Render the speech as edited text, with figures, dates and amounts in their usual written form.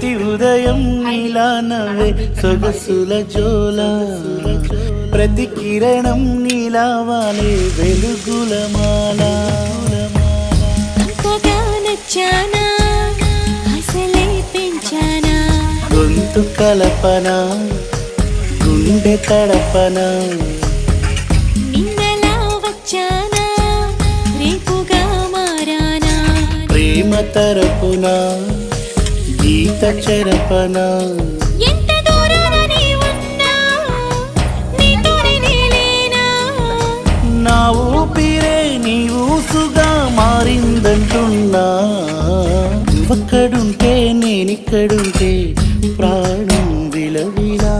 ప్రతి ఉదయం నీలా నవ్వే సొగసుల జోల ప్రతి కిరణం నీలా వాలే వెలుగుల మాల నచ్చానా అసలే పెంచానా గొంతు కలపన గుండె తడపన నిన్నలా వచ్చానా రేపుగా మారానా ప్రేమ తరపున గీత చెరపన ఎంత దూరాన నీ ఉన్నా నీతోనే నేలేనా నా ఊపిరే నీ ఊసుగా మారిందంటున్నా నువ్వక్కడుంటే నేనిక్కడుంటే ప్రాణం విలవిలా